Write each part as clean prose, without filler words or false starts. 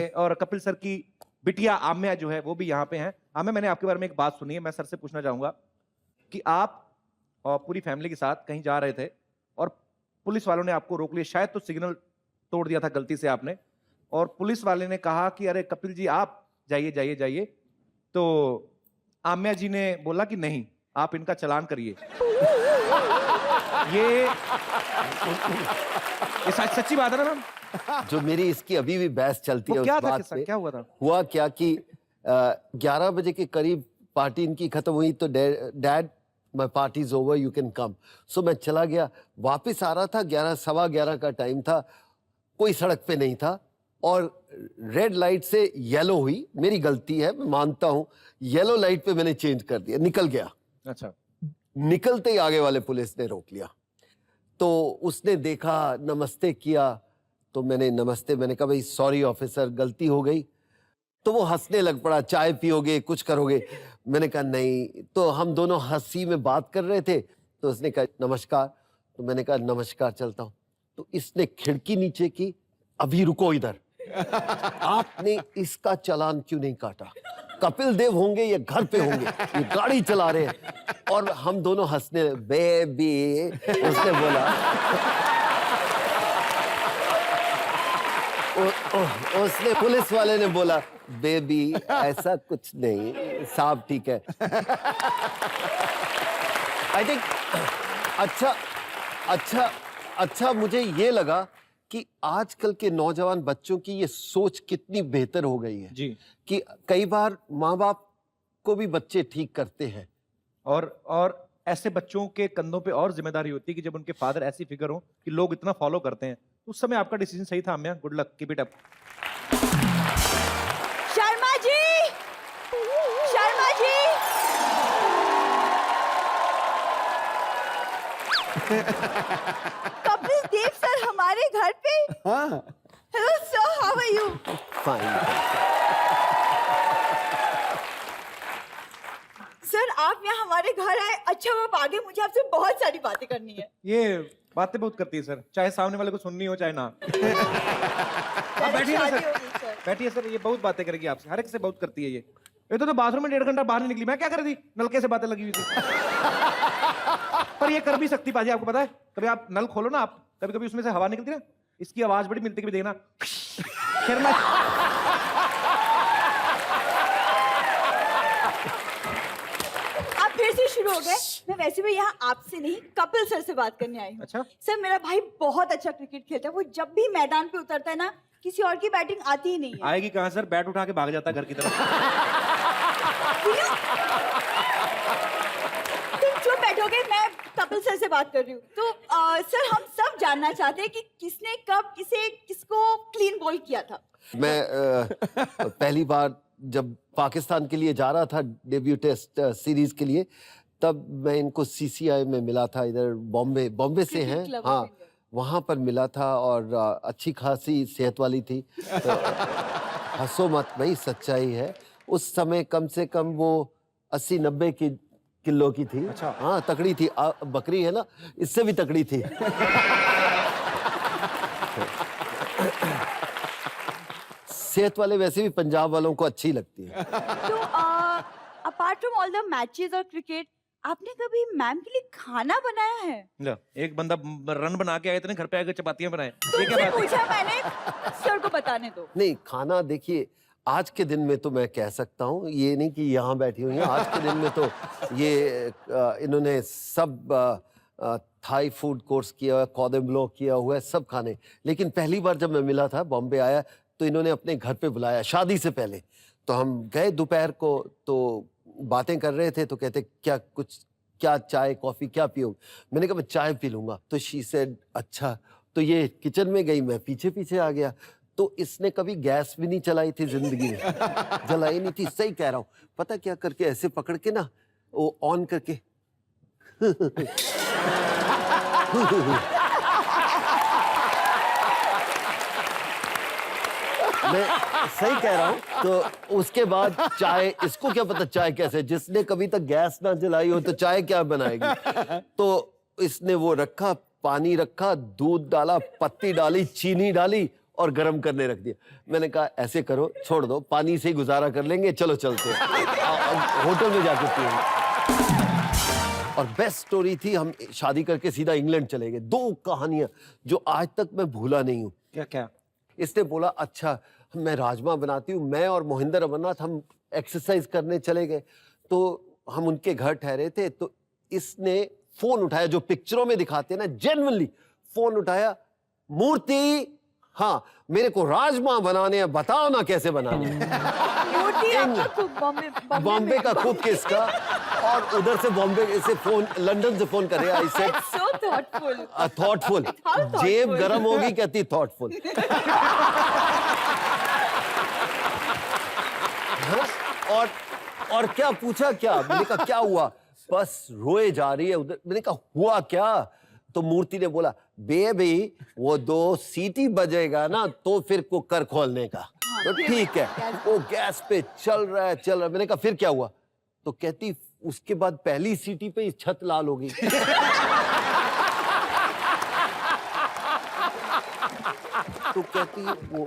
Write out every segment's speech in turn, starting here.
और कपिल सर की बिटिया आम्या जो है वो भी यहाँ पे हैं। आम्या, मैंने आपके बारे में एक बात सुनी है, मैं सर से पूछना चाहूंगा कि आप और पूरी फैमिली के साथ कहीं जा रहे थे और पुलिस वालों ने आपको रोक लिया, शायद तो सिग्नल तोड़ दिया था गलती से आपने, और पुलिस वाले ने कहा कि अरे कपिल जी आप जाइए जाइए जाइए, तो आम्या जी ने बोला कि नहीं, आप इनका चालान करिए। ये सच्ची बात है ना मैम? जो मेरी इसकी अभी भी बहस चलती है उस क्या था, बात पे। क्या हुआ था? हुआ क्या कि 11 बजे के करीब पार्टी इनकी खत्म हुई तो dad my party is over, you can come. So मैं चला गया, वापस आ रहा था, 11 सवा 11 का टाइम था, कोई सड़क पे नहीं था और रेड लाइट से येलो हुई, मेरी गलती है मैं मानता हूं, येलो लाइट पे मैंने चेंज कर दिया, निकल गया। अच्छा। निकलते ही आगे वाले पुलिस ने रोक लिया, तो उसने देखा, नमस्ते किया, तो मैंने नमस्ते, मैंने कहा भाई सॉरी ऑफिसर गलती हो गई। तो वो हंसने लग पड़ा, चाय पियोगे कुछ करोगे? मैंने कहा नहीं। तो हम दोनों हंसी में बात कर रहे थे, तो उसने कहा नमस्कार, तो मैंने कहा नमस्कार, चलता हूं। तो इसने खिड़की नीचे की, अभी रुको इधर, आपने इसका चालान क्यों नहीं काटा? कपिल देव होंगे या घर पे होंगे, ये गाड़ी चला रहे हैं। और हम दोनों हंसने, बेबी उसने बोला, उसने, पुलिस वाले ने बोला बेबी ऐसा कुछ नहीं, साहब ठीक है। आई थिंक अच्छा अच्छा अच्छा मुझे ये लगा कि आजकल के नौजवान बच्चों की ये सोच कितनी बेहतर हो गई है जी। कि कई बार माँ बाप को भी बच्चे ठीक करते हैं। और ऐसे बच्चों के कंधों पे और जिम्मेदारी होती है कि जब उनके फादर ऐसी फिगर हो कि लोग इतना फॉलो करते हैं, तो उस समय आपका डिसीजन सही था Aamya. Good luck, keep it up. Sharma ji, Sharma ji, Kapil Dev sir हमारे घर पे। हाँ, hello sir, how are you? Fine. Sir आप यहाँ हमारे घर आए, अच्छा आप आगे, मुझे आपसे बहुत सारी बातें करनी है। ये बातें बहुत करती है सर, चाहे सामने वाले को सुननी हो चाहे ना। बैठिए ना शादी सर, हो गई सर। बैठिए सर, ये बहुत बातें करेगी आपसे, हर एक से बहुत करती है ये तो बाथरूम में 1.5 घंटा बाहर नहीं निकली, मैं क्या कर रही थी, नलके से बातें लगी हुई थी। पर ये कर भी सकती पाजी, आपको पता है, कभी आप नल खोलो ना, आप कभी कभी उसमें से हवा निकलती ना, इसकी आवाज बड़ी मिलती, कभी देखना। शर्मा, आप फिर से शुरू हो गए। मैं वैसे भी यहाँ आपसे नहीं, कपिल सर से बात करने आई हूँ। अच्छा। सर मेरा भाई बहुत अच्छा क्रिकेट खेलता है, वो जब भी मैदान पे उतरता है ना, किसी और की बैटिंग आती ही नहीं है। आएगी कहाँ सर, बैट उठा के भाग जाता है घर की तरफ। तुम चुप बैठोगे, मैं कपिल सर से बात कर रही हूँ। तो सर हम सब जानना चाहते हैं कि किसने कब किसको क्लीन बॉल किया था। मैं पहली बार जब पाकिस्तान के लिए जा रहा था डेब्यू टेस्ट सीरीज के लिए, तब मैं इनको सीसीआई में मिला था, इधर बॉम्बे से हैं, हाँ वहाँ पर मिला था, और अच्छी खासी सेहत वाली थी। तो हंसो मत भाई, सच्चाई है। उस समय कम से कम वो 80-90 किलो की थी। अच्छा। हाँ तकड़ी थी, बकरी है ना, इससे भी तकड़ी थी। सेहत वाले वैसे भी पंजाब वालों को अच्छी लगती है। तो apart from all the matches और क्रिकेट, आपने कभी मैम के लिए खाना बनाया है? लो, एक बंदा रन बना के आए, इतने घर पे आके चपातियां बनाए, ये क्या तुमसे बात है? पूछा मैंने, सर को बताने दो। नहीं, खाना देखिए आज के दिन में तो मैं कह सकता हूँ, ये नहीं कि यहाँ बैठी हुई हैं, आज के दिन में तो ये इन्होंने सब थाई फूड कोर्स किया हुआ है, कौदेम्बलो किया हुआ है, सब खाने। लेकिन पहली बार जब मैं मिला था, बॉम्बे आया, तो इन्होंने अपने घर पे बुलाया शादी से पहले। तो हम गए दोपहर को, तो बातें कर रहे थे, तो कहते क्या चाय कॉफी क्या पियो? मैंने कहा मैं चाय पी लूंगा। तो शी सेड अच्छा। तो ये किचन में गई, मैं पीछे पीछे आ गया। तो इसने कभी गैस भी नहीं चलाई थी जिंदगी में, जलाई नहीं थी, सही कह रहा हूँ। पता क्या करके, ऐसे पकड़ के ना, वो ऑन करके मैं सही कह रहा हूँ। तो उसके बाद चाय, इसको क्या पता चाय कैसे, जिसने कभी तक गैस ना जलाई हो तो चाय क्या बनाएगी। तो इसने वो रखा, पानी रखा, दूध डाला, पत्ती डाली, चीनी डाली और गर्म करने रख दिया। मैंने कहा ऐसे करो, छोड़ दो, पानी से ही गुजारा कर लेंगे, चलो चलते हैं, होटल में जाके पिएंगे। और बेस्ट स्टोरी थी, हम शादी करके सीधा इंग्लैंड चले गए। 2 कहानियां जो आज तक मैं भूला नहीं हूँ। क्या क्या? इसने बोला अच्छा मैं राजमा बनाती हूँ। मैं और मोहिंदर अमरनाथ हम एक्सरसाइज करने चले गए, तो हम उनके घर ठहरे थे, तो इसने फोन उठाया, जो पिक्चरों में दिखाते हैं ना, जेन्युइनली फोन उठाया, मूर्ति हाँ मेरे को राजमा बनाने हैं, बताओ ना कैसे बनाने हैं। मूर्ति आपका कुक बॉम्बे का कुक किसका, और उधर से बॉम्बे से फोन, लंदन से फोन करे। I said so thoughtful. Thoughtful, जेब गरम होगी कहती थॉटफुल। और क्या पूछा, क्या मैंने कहा क्या हुआ, बस रोए जा रही है उधर। मैंने कहा हुआ क्या, तो मूर्ति ने बोला बेबी वो 2 सीटी बजेगा ना तो फिर कुकर खोलने का। तो ठीक है, वो गैस पे चल रहा है। मैंने कहा फिर क्या हुआ, तो कहती उसके बाद पहली सीटी पे ही छत लाल हो गई। तो कहती वो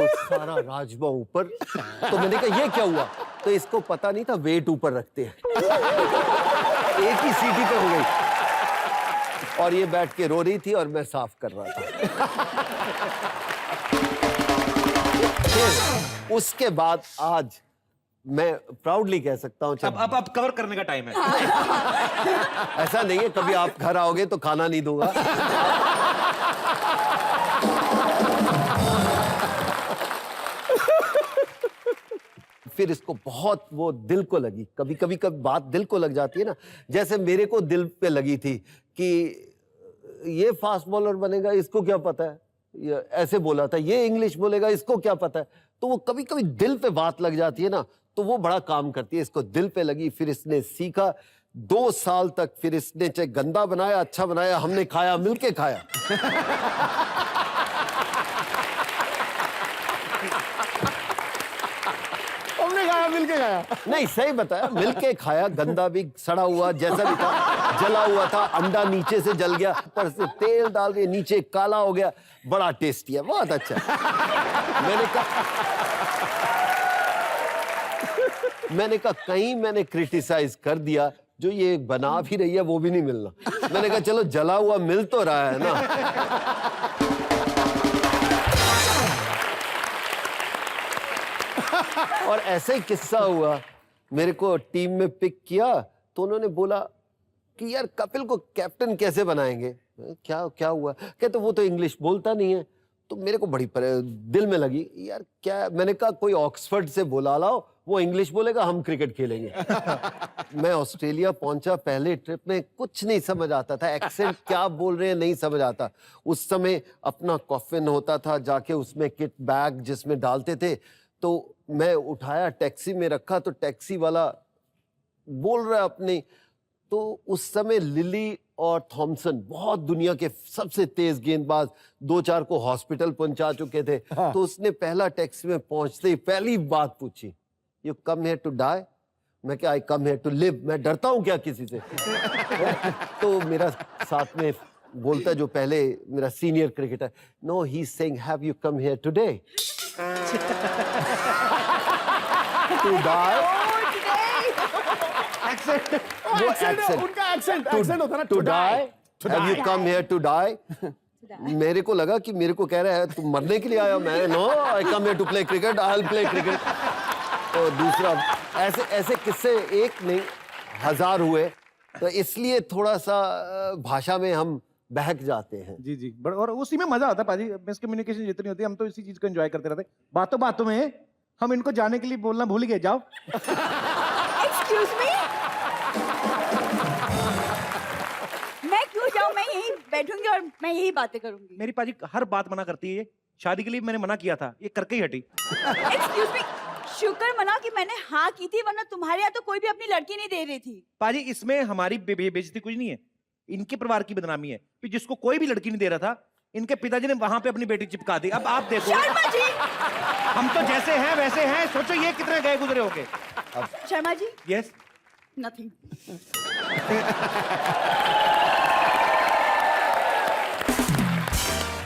सारा राजमा ऊपर। तो मैंने कहा ये क्या हुआ, तो इसको पता नहीं था वेट ऊपर रखते हैं। एक ही सीटी पे हो गई, और ये बैठ के रो रही थी और मैं साफ कर रहा था। फिर उसके बाद आज मैं प्राउडली कह सकता हूँ, अब कवर करने का टाइम है। ऐसा नहीं है कभी आप घर आओगे तो खाना नहीं दूंगा। फिर इसको बहुत वो दिल को लगी, कभी बात दिल को लग जाती है ना, जैसे मेरे को दिल पे लगी थी कि ये फास्ट बॉलर बनेगा, इसको क्या पता है, ये ऐसे बोला था, ये इंग्लिश बोलेगा, इसको क्या पता है। तो वो कभी दिल पे बात लग जाती है ना, तो वो बड़ा काम करती है। इसको दिल पे लगी, फिर इसने सीखा 2 साल तक। फिर इसने चाहे गंदा बनाया अच्छा बनाया, हमने खाया, मिलके खाया। मिलके खाया। नहीं सही बताया, मिलके खाया, गंदा भी, सड़ा हुआ, जैसा भी था, जला हुआ था, अंडा नीचे से जल गया, ऊपर से तेल डाल के नीचे काला हो गया, बड़ा टेस्टी है, बहुत अच्छा। मैंने कहा कहीं मैंने क्रिटिसाइज कर दिया, जो ये बना भी रही है वो भी नहीं मिलना। मैंने कहा चलो जला हुआ मिल तो रहा है ना। और ऐसे ही किस्सा हुआ, मेरे को टीम में पिक किया तो उन्होंने बोला कि यार कपिल को कैप्टन कैसे बनाएंगे। क्या हुआ, कहते वो तो इंग्लिश बोलता नहीं है। तो मेरे को बड़ी दिल में लगी यार क्या। मैंने कहा कोई ऑक्सफोर्ड से बुला लाओ, वो इंग्लिश बोलेगा, हम क्रिकेट खेलेंगे। मैं ऑस्ट्रेलिया पहुंचा, पहले ट्रिप में कुछ नहीं समझ आता था, एक्सेंट क्या बोल रहे हैं नहीं समझ आता। उस समय अपना कॉफिन होता था, जाके उसमें किट बैग जिसमें डालते थे, तो मैं उठाया, टैक्सी में रखा, तो टैक्सी वाला बोल रहा है अपनी। तो उस समय लिली और थॉमसन बहुत दुनिया के सबसे तेज गेंदबाज, 2-4 को हॉस्पिटल पहुंचा चुके थे। तो उसने पहला टैक्सी में पहुंचते ही पहली बात पूछी, you come here to die. मैं क्या, I come here to live. मैं डरता हूं क्या किसी से। तो मेरा साथ में बोलता जो पहले मेरा senior cricketer, no he is saying have you come here today to die. वो एक्सेंट, उनका एक्सेंट होता ना, to die, have you come here to die. मेरे को लगा कि मेरे को कह रहा है तुम मरने के लिए आया। मैं no, I come here to play cricket, I will play cricket. तो दूसरा ऐसे किस्से एक नहीं 1000 हुए। तो इसलिए थोड़ा सा भाषा में हम बहक जाते हैं। जी जी, और उसी में मजा आता है पाजी। मिसकम्युनिकेशन जितनी होती है, हम तो इसी चीज को एंजॉय करते रहते हैं। बातों बातों में हम इनको जाने के लिए बोलना भूल गए। जाओ। एक्सक्यूज मी, मैं क्यों जाऊं? मैं यहीं बैठूंगी और मैं यही बातें करूंगी। मेरी पाजी हर बात मना करती है। ये शादी के लिए मैंने मना किया था, ये करके ही हटी। एक्सक्यूज मी, शुक्र मना कि मैंने हाँ की थी, वरना तुम्हारे यहाँ तो कोई भी अपनी लड़की नहीं दे रही थी। पाजी इसमें हमारी बेइज्जती कुछ नहीं है, इनके परिवार की बदनामी है कि जिसको कोई भी लड़की नहीं दे रहा था, इनके पिताजी ने वहां पे अपनी बेटी चिपका दी। अब आप देखो, शर्मा जी, हम तो जैसे हैं वैसे हैं। सोचो ये कितने गए गुजरे होंगे। Sharma ji, yes, nothing.